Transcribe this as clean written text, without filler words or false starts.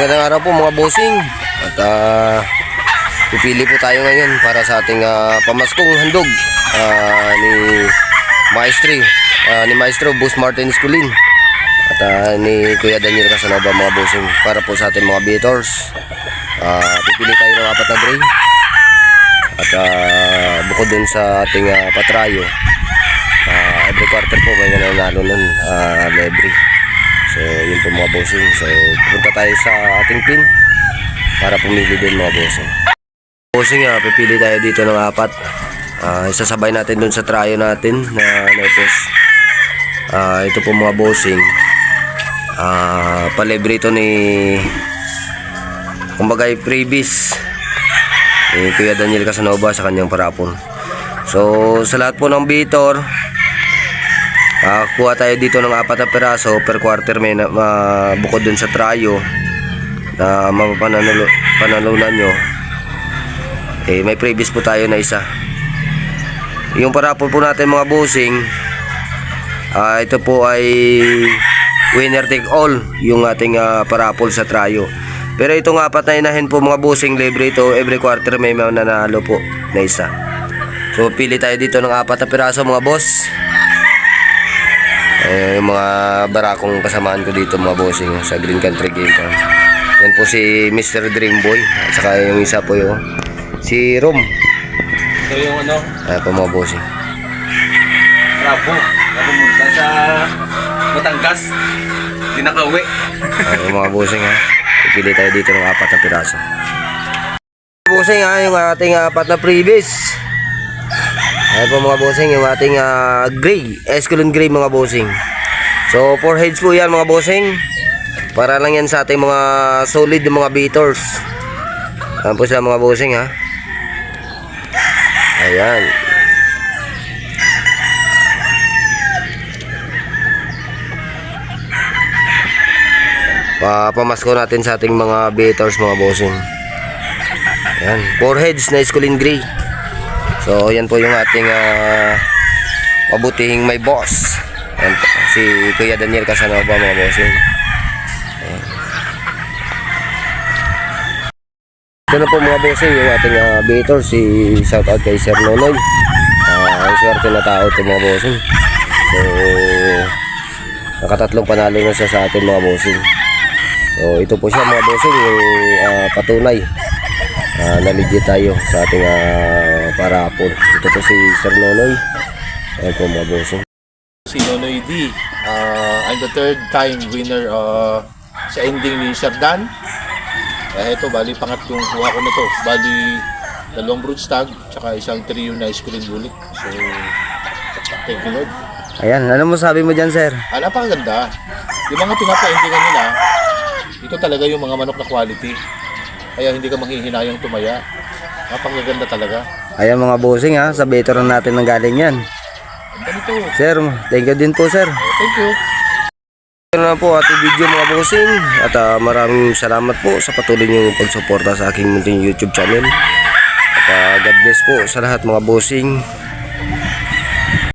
Magandang araw po mga bossing. At pipili po tayo ngayon para sa ating pamaskong handog ni Maestro Boss Martin Esculin at ni Kuya Daniel Casanova mga bossing, para po sa ating mga beaters. Pipili tayo ng 4 na tray at bukod dun sa ating patrayo, every quarter po may nanalo nun, every. So yun po mga bossing. So punta tayo sa ating pin para pumili din mga bossing. Bossing, pipili tayo dito ng 4. Isasabay natin dun sa trayo natin na nepos. Ito po mga bossing, palibre ito ni, kumbaga previous ni Kuya Daniel Casanova sa kanyang parapon. So sa lahat po ng beater, kuha tayo dito ng 4 na peraso per quarter. May bukod dun sa trayo na mapapanalunan nyo, may previous po tayo na isa. Yung parapon po natin mga bossing, ito po ay winner take all yung ating parapol sa trayo. Pero itong 4 na inahin po mga bossing, libre ito. Every quarter may mananalo po na isa. So pili tayo dito ng 4 na peraso mga boss. Yung mga barakong kasamaan ko dito mga bossing sa Green Country Game Farm. Yan po si Mr. Dreamboy at saka yung isa po yung si Rom. So yung ano? Ayan po mga bossing. Bravo. Napumunta sa Batangas. Di nakauwi. Yung mga bossing pipili tayo dito ng 4 na piraso. Bossing yung ating 4 na previous. Ayan po mga bossing, yung ating gray, Esculin gray mga bossing. So 4 heads po yan mga bossing. Para lang yan sa ating mga solid mga beaters. Ayan po sila mga bossing Ayan. Pamasko natin sa ating mga beaters mga bossing. Ayan, 4 heads na Esculin gray. So yan po yung ating mabutihing may boss. Ayan po, si Kuya Daniel Casanova mga bossing. Ayan. Ito na po mga bossing yung ating beater, si shout out kay Sir Nonoy. Ang swerte na tao ito mga bossing. So nakatatlong panalo na siya sa ating mga bossing. So ito po siya mga bossing, yung patunay na legit tayo sa ating parapon. Ito po si Sir Nonoy. Ayan po mga bossing. Si Nonoy D. I'm the 3rd time winner sa ending ni Sir Dan. Ito, bali pangatlong kuha ko na to. Bali 2 broodstag tsaka isang trio na Esculin bulik. So thank you Lord. Ayan, ano mo sabi mo dyan, sir? Napakaganda. Yung mga pinapa-endingan nila, ito talaga yung mga manok na quality. Kaya hindi ka manghihinayang tumaya. Napakaganda talaga. Ayan mga bossing sa veteran natin nang galing yan. Ganito. Sir, thank you din po sir. Thank you. Ito na po ating video mga bossing. At maraming salamat po sa patuloy niyong pagsuporta sa aking munting YouTube channel. At God bless po sa lahat mga bossing.